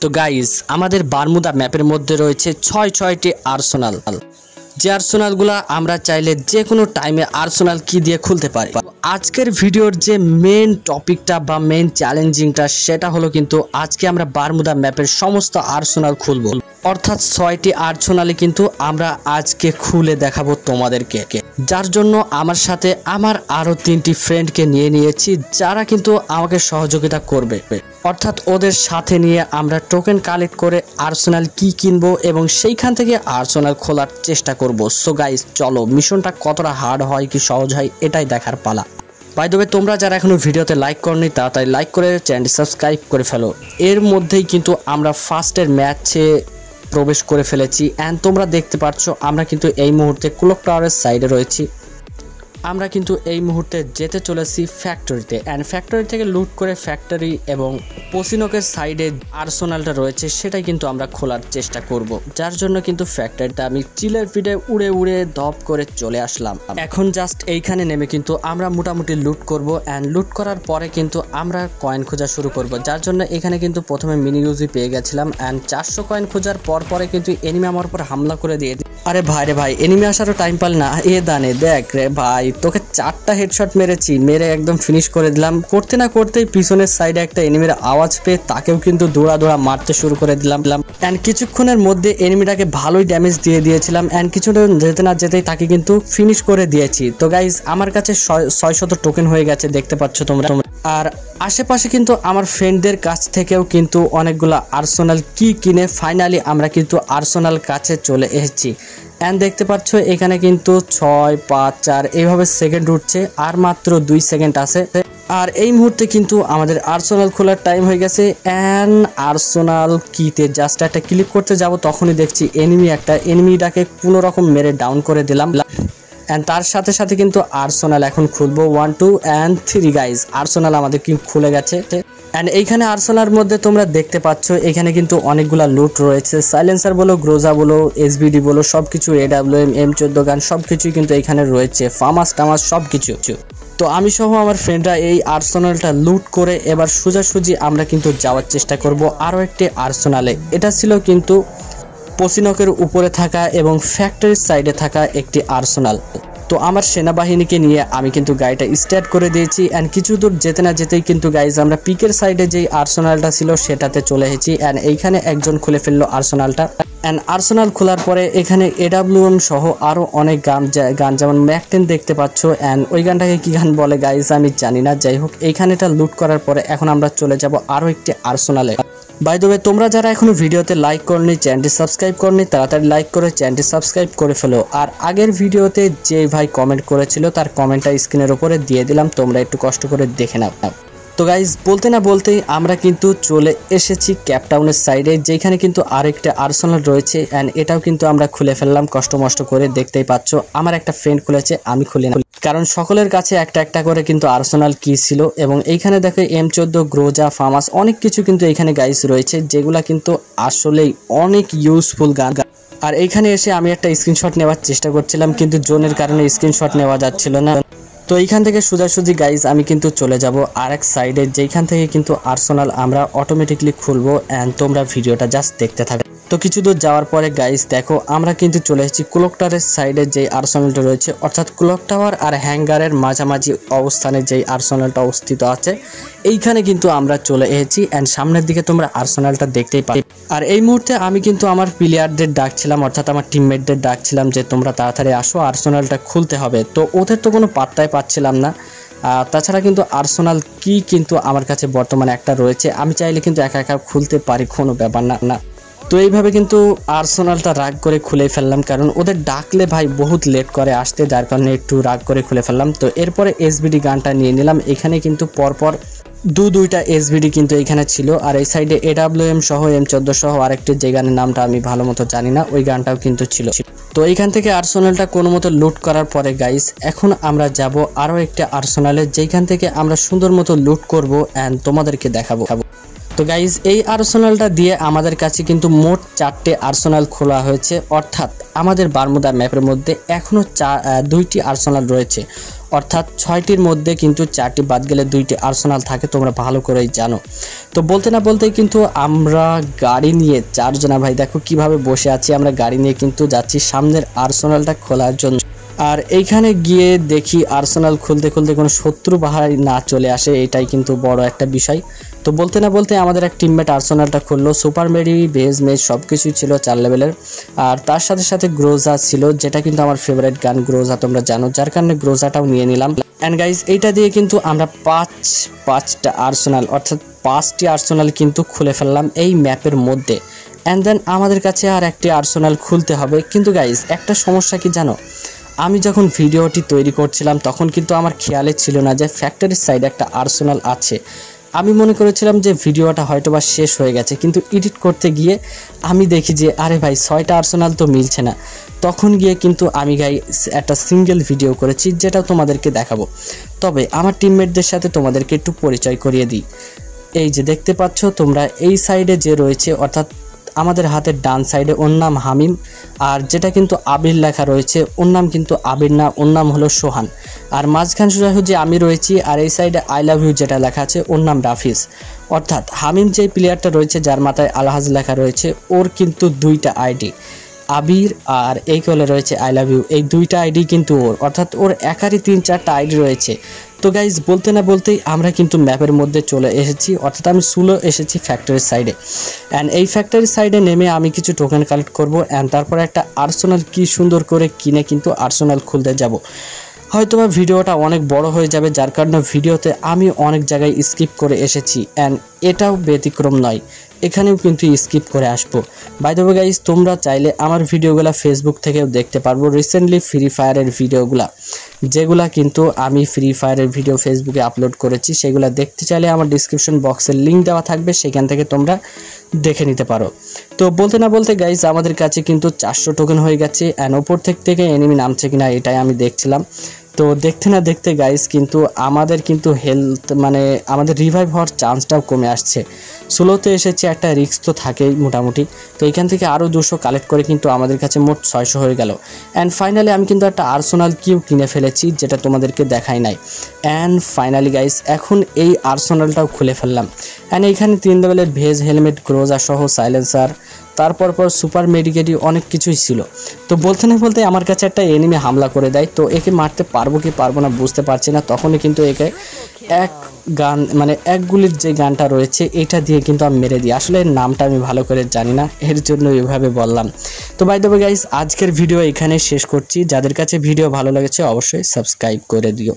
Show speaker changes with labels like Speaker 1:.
Speaker 1: তো গাইজ আমাদের বারমুদা ম্যাপের মধ্যে রয়েছে ছয়টি আর্সেনাল, যে আর্সেনালগুলো আমরা চাইলে যে কোনো টাইমে আর্সেনাল কি দিয়ে খুলতে পারি। আজকের ভিডিওর যে মেন টপিকটা বা মেন চ্যালেঞ্জিংটা সেটা হলো কিন্তু আজকে আমরা বারমুদা ম্যাপের সমস্ত আর্সেনাল খুলবো, অর্থাৎ 6টি আর্সেনালে কিন্তু আমরা আজকে খুলে দেখাবো তোমাদেরকে, যার জন্য আমার সাথে আমার আরো 3টি ফ্রেন্ডকে নিয়ে নিয়েছি যারা কিন্তু আমাকে সহযোগিতা করবে, অর্থাৎ ওদের সাথে নিয়ে আমরা টোকেন কালেক্ট করে আর্সেনাল কি কিনবো এবং সেইখান থেকে আর্সেনাল খোলার চেষ্টা করব। সো গাইস চলো মিশনটা কতটা হার্ড হয় কি সহজ হয় এটাই দেখার পালা। বাই দ্য ওয়ে তোমরা যারা এখনো ভিডিওতে লাইক করনি তাড়াতাড়ি লাইক করে চ্যানেলটি সাবস্ক্রাইব করে ফেলো। এর মধ্যেই কিন্তু আমরা ফার্স্টের ম্যাচে প্রবেশ করে ফেলেছি অ্যান্ড তোমরা দেখতে পাচ্ছ আমরা কিন্তু এই মুহূর্তে ক্লক টাওয়ারের সাইডে রয়েছি। আমরা কিন্তু এই মুহূর্তে যেতে চলেছি ফ্যাক্টরিতে অ্যান্ড ফ্যাক্টরি থেকে লুট করে ফ্যাক্টরি এবং পসিনকের সাইডে আর্সেনালটা রয়েছে সেটাই কিন্তু আমরা খোলার চেষ্টা করব, যার জন্য কিন্তু ফ্যাক্টরিতে আমি চিলের পিঠে উড়ে উড়ে ধপ করে চলে আসলাম। এখন জাস্ট এইখানে নেমে কিন্তু আমরা মোটামুটি লুট করব অ্যান্ড লুট করার পরে কিন্তু আমরা কয়েন খোঁজা শুরু করব, যার জন্য এখানে কিন্তু প্রথমে মিনি ইউজি পেয়ে গেছিলাম অ্যান্ড 400 কয়েন খোঁজার পরে কিন্তু এনিমি আমার উপর হামলা করে দিয়ে। আরে ভাই রে ভাই, এনিমি আসারও টাইম পাল না, এ দানে দেখ রে ভাই তোকে 4টা হেডশট মেরে একদম ফিনিশ করে দিলাম। করতে না করতেই পিছনের সাইডে একটা এনিমির আওয়াজ পেয়ে তাকেও কিন্তু দৌড়া মারতে শুরু করে দিলাম অ্যান্ড কিছুক্ষণের মধ্যে এনিমিটাকে ভালোই ড্যামেজ দিয়ে দিয়েছিলাম অ্যান্ড কিছুটা যেতে না যেতেই তাকে কিন্তু ফিনিশ করে দিয়েছি। তো গাইজ আমার কাছে 600 টোকেন হয়ে গেছে দেখতে পাচ্ছ তোমরা। আর আশেপাশে কিন্তু আমার ফ্রেন্ডদের কাছ থেকেও কিন্তু অনেকগুলো আর্সেনাল কি কিনে ফাইনালি আমরা কিন্তু আর্সেনাল কাছে চলে এসেছি অ্যান্ড দেখতে পাচ্ছ এখানে কিন্তু 6, 5, 4 এইভাবে সেকেন্ড উঠছে, আর মাত্র 2 সেকেন্ড আছে। আর এই মুহূর্তে কিন্তু আমাদের আর্সেনাল খোলার টাইম হয়ে গেছে অ্যান্ড আর্সেনাল কিতে জাস্ট একটা ক্লিক করতে যাব তখনই দেখছি এনিমিটাকে কোনো রকম মেরে ডাউন করে দিলাম অ্যান্ড তার সাথে সাথে কিন্তু আর্সেনাল এখন খুলবো 1, 2 and 3 গাইজ। আর্সেনাল আমাদের কি খুলে গেছে অ্যান্ড এইখানে আর্সেনালের মধ্যে তোমরা দেখতে পাচ্ছ এখানে কিন্তু অনেকগুলা লুট রয়েছে, সাইলেন্সার বলো, গ্রোজা বলো, এসবিডি বলো, সবকিছু AWM, M14 গান সবকিছুই কিন্তু এখানে রয়েছে, ফামাস টামাস সবকিছু। তো আমি সহ আমার ফ্রেন্ডরা এই আর্সেনালটা লুট করে এবার সোজাসুজি আমরা কিন্তু যাওয়ার চেষ্টা করব আরও একটি আর্সেনালে। এটা ছিল কিন্তু পসিনকের উপরে থাকা এবং ফ্যাক্টরির সাইডে থাকা একটি আর্সেনাল। তো আমার সেনাবাহিনীকে নিয়ে আমি কিন্তু গাড়িটা স্টার্ট করে দিয়েছি অ্যান্ড কিছু দূর যেতে না যেতেই কিন্তু গাইজ আমরা পিকের সাইডে যেই আর্সেনালটা ছিল সেটাতে চলে এসেছি অ্যান্ড এইখানে একজন খুলে ফেললো আর্সেনালটা অ্যান্ড আর্সেনাল খোলার পরে এখানে AWM সহ আরও অনেক গান যেমন ম্যাক-10 দেখতে পাচ্ছ অ্যান্ড ওই গানটাকে কি গান বলে গাইজ আমি জানি না, যাই হোক এইখানেটা লুট করার পরে এখন আমরা চলে যাব আরও একটি আর্সেনালে। বাই দ্য ওয়ে তোমরা যারা এখনো ভিডিওতে লাইক করনি চ্যানেলটি সাবস্ক্রাইব করনি তাড়াতাড়ি লাইক করে চ্যানেলটি সাবস্ক্রাইব করে ফেলো। আর আগের ভিডিওতে যে ভাই কমেন্ট করেছিল তার কমেন্টটা স্ক্রিনের উপরে দিয়ে দিলাম, তোমরা একটু কষ্ট করে দেখে নাও। তো গাইজ বলতে না বলতেই আমরা কিন্তু চলে এসেছি ক্যাপটাউনের সাইডে, যেখানে কিন্তু আরেকটা আর্সেনাল রয়েছে অ্যান্ড এটাও কিন্তু আমরা খুলে ফেললাম কষ্ট মষ্ট করে। দেখতেই পাচ্ছ আমার একটা ফ্রেন্ড খুলেছে, আমি খুলি না কারণ সকলের কাছে একটা করে কিন্তু আর্সেনাল কি ছিল এবং এইখানে দেখো M14, গ্রোজা, ফামাস অনেক কিছু কিন্তু এইখানে গাইজ রয়েছে যেগুলা কিন্তু আসলেই অনেক ইউজফুল গান। আর এইখানে এসে আমি একটা স্ক্রিনশট নেওয়ার চেষ্টা করছিলাম কিন্তু জোনের কারণে স্ক্রিনশট নেওয়া যাচ্ছিল না। তো এইখান থেকে সোজাসুজি গাইজ আমি কিন্তু চলে যাব আরেক সাইডে, যেখান থেকে কিন্তু আর্সেনাল আমরা অটোমেটিকলি খুলবো অ্যান্ড তোমরা ভিডিওটা জাস্ট দেখতে থাকো। তো কিছু দূর যাওয়ার পরে গাইজ দেখো আমরা কিন্তু চলে এসেছি ক্লক টাওয়ারের সাইডে যে আর্সেনালটা রয়েছে, অর্থাৎ ক্লক টাওয়ার আর হ্যাঙ্গারের মাঝামাঝি অবস্থানে যেই আর্সেনালটা অবস্থিত আছে এইখানে কিন্তু আমরা চলে এসেছি অ্যান্ড সামনের দিকে তোমরা আর্সেনালটা দেখতেই পাবে। আর এই মুহূর্তে আমি কিন্তু আমার প্লেয়ারদের ডাকছিলাম, অর্থাৎ আমার টিমমেটদের ডাকছিলাম যে তোমরা তাড়াতাড়ি আসো আর্সেনালটা খুলতে হবে। তো ওদের তো কোনো পাত্তাই পাচ্ছিলাম না। তাছাড়া কিন্তু আর্সেনাল কি কিন্তু আমার কাছে বর্তমানে একটা রয়েছে, আমি চাইলে কিন্তু একা খুলতে পারি, কোনো ব্যাপার না। তো এইভাবে কিন্তু আর্সেনালটা রাগ করে খুলে ফেললাম কারণ ওদের ডাকলে ভাই বহুত লেট করে আসতে, যার কারণে একটু রাগ করে খুলে ফেললাম। তো এরপরে এসবিডি গানটা নিয়ে নিলাম, এখানে কিন্তু পরপর দুইটা এসবিডি কিন্তু এখানে ছিল আর এই সাইডে AWM সহ M14 সহ আরেকটি যে গানের নামটা আমি ভালো মতো জানি না ওই গানটাও কিন্তু ছিল। তো এইখান থেকে আর্সেনালটা কোনো মতো লুট করার পরে গাইস এখন আমরা যাব আরও একটা আর্সেনালে, যেখান থেকে আমরা সুন্দর মতো লুট করব অ্যান্ড তোমাদেরকে দেখাবো। তো গাইজ এই আর্সেনালটা দিয়ে আমাদের কাছে কিন্তু মোট 4টে আর্সেনাল খোলা হয়েছে, অর্থাৎ আমাদের বারমুদা ম্যাপের মধ্যে এখনো 2টি আর্সেনাল রয়েছে, অর্থাৎ 6টির মধ্যে কিন্তু 4টি বাদ গেলে 2টি আর্সেনাল থাকে, তোমরা ভালো করেই জানো। তো বলতে না বলতেই কিন্তু আমরা গাড়ি নিয়ে 4 জনা ভাই দেখো কিভাবে বসে আছি, আমরা গাড়ি নিয়ে কিন্তু যাচ্ছি সামনের আর্সেনালটা খোলার জন্য। আর এইখানে গিয়ে দেখি আর্সেনাল খুলতে খুলতে কোনো শত্রু বাহার না চলে আসে, এটাই কিন্তু বড় একটা বিষয়। তো বলতে না বলতে আমাদের এক টিমমেট আর্সেনালটা খুললো, সুপার মেডি বেজ মেজ সব কিছুই ছিল 4 লেভেলের। আর তার সাথে সাথে গ্রোজা ছিল, যেটা কিন্তু আমার ফেভারিট গান গ্রোজা, তোমরা জানো, যার কারণে গ্রোজাটাও নিয়ে নিলাম। অ্যান্ড গাইজ এইটা দিয়ে কিন্তু আমরা পাঁচটা আর্সেনাল অর্থাৎ 5টি আর্সেনাল কিন্তু খুলে ফেললাম এই ম্যাপের মধ্যে। অ্যান্ড দেন আমাদের কাছে আর একটি আর্সেনাল খুলতে হবে। কিন্তু গাইজ একটা সমস্যা কি জানো, আমি যখন ভিডিওটি তৈরি করছিলাম তখন কিন্তু আমার খেয়ালে ছিল না যে ফ্যাক্টরির সাইডে একটা আর্সেনাল আছে। আমি মনে করেছিলাম যে ভিডিওটা হয়তোবা শেষ হয়ে গেছে, কিন্তু এডিট করতে গিয়ে আমি দেখি যে আরে ভাই 6টা আর্সেনাল তো মিলছে না। তখন গিয়ে কিন্তু আমি একটা সিঙ্গেল ভিডিও করেছি, যেটা তোমাদেরকে দেখাবো। তবে আমার টিমমেটদের সাথে তোমাদেরকে একটু পরিচয় করিয়ে দিই। এই যে দেখতে পাচ্ছ তোমরা, এই সাইডে যে রয়েছে অর্থাৎ আমাদের হাতের ডান সাইডে, ওর নাম হামিম। আর যেটা কিন্তু আবির লেখা রয়েছে, ওর নাম কিন্তু আবির না, ওর নাম হলো সোহান। আর মাঝখান যে আমি রয়েছি, আর এই সাইডে আই লাভ ইউ যেটা লেখা আছে, ওর নাম রাফিজ। অর্থাৎ হামিম যে প্লেয়ারটা রয়েছে যার মাথায় আলহাজ লেখা রয়েছে, ওর কিন্তু 2টা আইডি, আবির আর এই কলে রয়েছে আই লাভ ইউ, এই 2টা আইডি কিন্তু ওর, অর্থাৎ ওর একারই 3-4টা আইডি রয়েছে। তো গাইজ বলতে না বলতেই আমরা কিন্তু ম্যাপের মধ্যে চলে এসেছি, অর্থাৎ আমি সুলো এসেছি ফ্যাক্টরির সাইডে। অ্যান্ড এই ফ্যাক্টরির সাইডে নেমে আমি কিছু টোকেন কালেক্ট করব, অ্যান্ড তারপর একটা আর্সেনাল কি সুন্দর করে কিনে কিন্তু আর্সেনাল খুলতে যাব। হয়তোবা ভিডিওটা অনেক বড় হয়ে যাবে, যার কারণে ভিডিওতে আমি অনেক জায়গায় স্কিপ করে এসেছি, অ্যান্ড এটাও ব্যতিক্রম নয়, এখানেও কিন্তু স্কিপ করে আসবো। বাই দ্য ওয়ে গাইস, তোমরা চাইলে আমার ভিডিওগুলো ফেসবুক থেকেও দেখতে পারবো, রিসেন্টলি ফ্রি ফায়ারের ভিডিওগুলা, যেগুলা কিন্তু আমি ফ্রি ফায়ারের ভিডিও ফেসবুকে আপলোড করেছি, সেগুলো দেখতে চাইলে আমার ডিসক্রিপশন বক্সের লিঙ্ক দেওয়া থাকবে, সেখান থেকে তোমরা দেখে নিতে পারো। তো বলতে না বলতে গাইস আমাদের কাছে কিন্তু 400 টোকেন হয়ে গেছে, অ্যান্ড ওপর থেকে এনিমি নামছে কিনা এটাই আমি দেখছিলাম। তো দেখতে না দেখতে গাইস কিন্তু আমাদের কিন্তু হেলথ মানে আমাদের রিভাইভ হওয়ার চান্সটাও কমে আসছে। সোলোতে এসেছে, একটা রিস্ক তো থাকেই মোটামুটি। তো এখান থেকে আরও 200 কালেক্ট করে কিন্তু আমাদের কাছে মোট 600 হয়ে গেল। অ্যান্ড ফাইনালি আমি কিন্তু একটা আর্সেনাল কিউ কিনে ফেলেছি, যেটা তোমাদেরকে দেখাই নাই। অ্যান্ড ফাইনালি গাইস এখন এই আর্সেনালটাও খুলে ফেললাম। অ্যান্ড এইখানে 3 লেভেলের ভেজ হেলমেট, গ্রোজা সহ সাইলেন্সার, তারপর সুপার মেডিকেটই অনেক কিছুই ছিল। তো বলতে না বলতে আমার কাছে একটা এনিমি হামলা করে দেয়, তো একে মারতে পারবো কি পারবো না বুঝতে পারছি না। তখনই কিন্তু একে এক গুলির যে গানটা রয়েছে এটা দিয়ে কিন্তু আমি মেরে দিই। আসলে এর নামটা আমি ভালো করে জানি না, এর জন্য এইভাবে বললাম। তো বাই দ্য ওয়ে গাইস, আজকের ভিডিও এখানে শেষ করছি। যাদের কাছে ভিডিও ভালো লেগেছে অবশ্যই সাবস্ক্রাইব করে দিও।